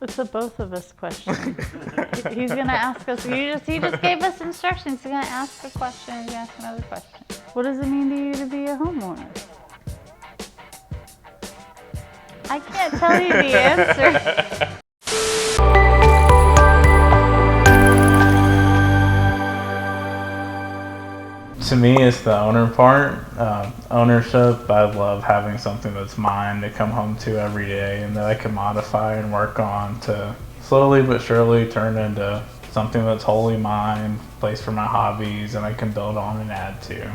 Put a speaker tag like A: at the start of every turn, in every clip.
A: It's a both of us question. He's gonna ask us, he just gave us instructions. He's gonna ask a question, he's gonna ask another question. What does it mean to you to be a homeowner? I can't tell you the answer.
B: To me, it's the owner part. Ownership, I love having something that's mine to come home to every day and that I can modify and work on to slowly but surely turn into something that's wholly mine, place for my hobbies, and I can build on and add to.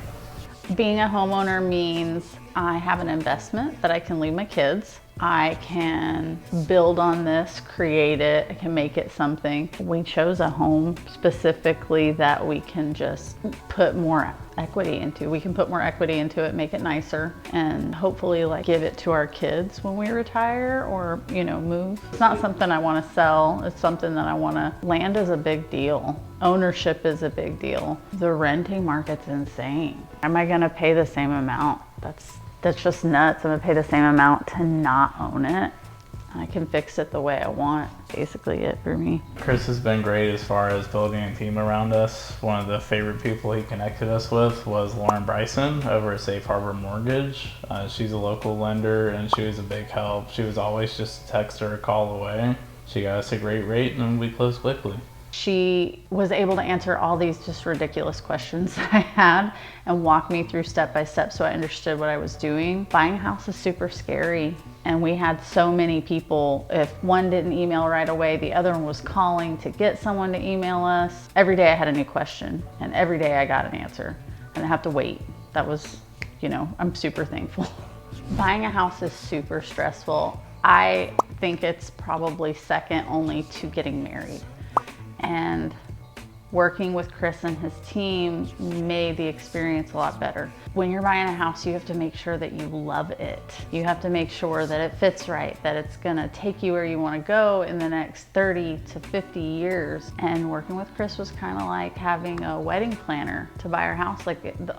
A: Being a homeowner means I have an investment that I can leave my kids. I can build on this, create it, I can make it something. We chose a home specifically that we can just put more equity into. We can put more equity into it, make it nicer, and hopefully give it to our kids when we retire or, move. It's not something I want to sell, it's something that I want to. Land is a big deal. Ownership is a big deal. The renting market's insane. Am I gonna pay the same amount? That's just nuts. I'm gonna pay the same amount to not own it. I can fix it the way I want. Basically it for me.
B: Chris has been great as far as building a team around us. One of the favorite people he connected us with was Lauren Bryson over at Safe Harbor Mortgage. She's a local lender and she was a big help. She was always just a text or a call away. She got us a great rate and we closed quickly.
A: She was able to answer all these just ridiculous questions that I had and walk me through step by step so I understood what I was doing. Buying a house is super scary. And we had so many people, if one didn't email right away, the other one was calling to get someone to email us. Every day I had a new question and every day I got an answer and I have to wait. That was, I'm super thankful. Buying a house is super stressful. I think it's probably second only to getting married. And working with Chris and his team made the experience a lot better. When you're buying a house, you have to make sure that you love it. You have to make sure that it fits right, that it's gonna take you where you wanna go in the next 30 to 50 years. And working with Chris was kind of like having a wedding planner to buy our house.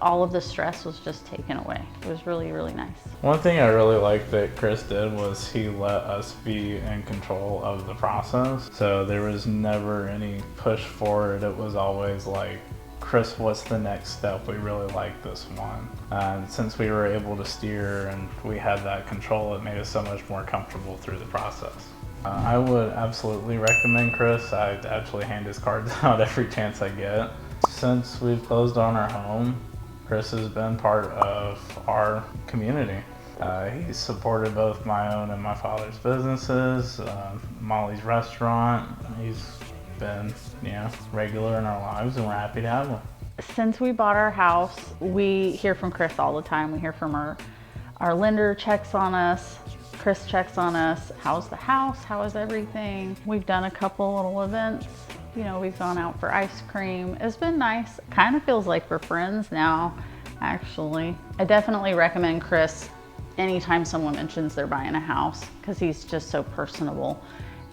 A: All of the stress was just taken away. It was really, really nice.
B: One thing I really liked that Chris did was he let us be in control of the process. So there was never any push forward. It was always like, Chris, what's the next step? We really like this one. And since we were able to steer and we had that control, it made us so much more comfortable through the process. I would absolutely recommend Chris. I actually hand his cards out every chance I get. Since we've closed on our home, Chris has been part of our community. He's supported both my own and my father's businesses, Molly's restaurant. He's been, regular in our lives and we're happy to have him.
A: Since we bought our house, we hear from Chris all the time. We hear from our lender checks on us. Chris checks on us. How's the house? How is everything? We've done a couple little events. We've gone out for ice cream. It's been nice. Kind of feels like we're friends now, actually. I definitely recommend Chris anytime someone mentions they're buying a house because he's just so personable.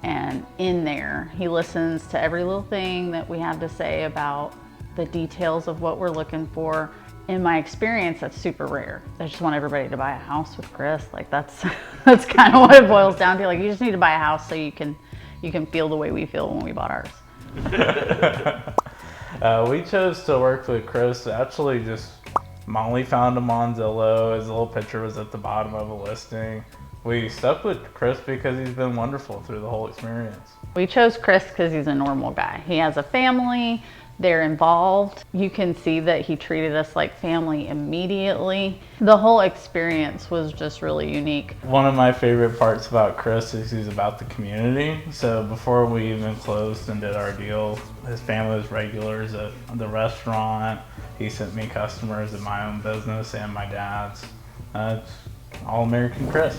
A: And in there, he listens to every little thing that we have to say about the details of what we're looking for. In my experience, that's super rare. I just want everybody to buy a house with Chris. That's kind of what it boils down to. You just need to buy a house so you can feel the way we feel when we bought ours.
B: We chose to work with Chris. Actually, just Molly found him on Zillow. His little picture was at the bottom of a listing. We stuck with Chris because he's been wonderful through the whole experience.
A: We chose Chris because he's a normal guy. He has a family, they're involved. You can see that he treated us like family immediately. The whole experience was just really unique.
B: One of my favorite parts about Chris is he's about the community. So before we even closed and did our deal, his family was regulars at the restaurant. He sent me customers at my own business and my dad's. All American Chris.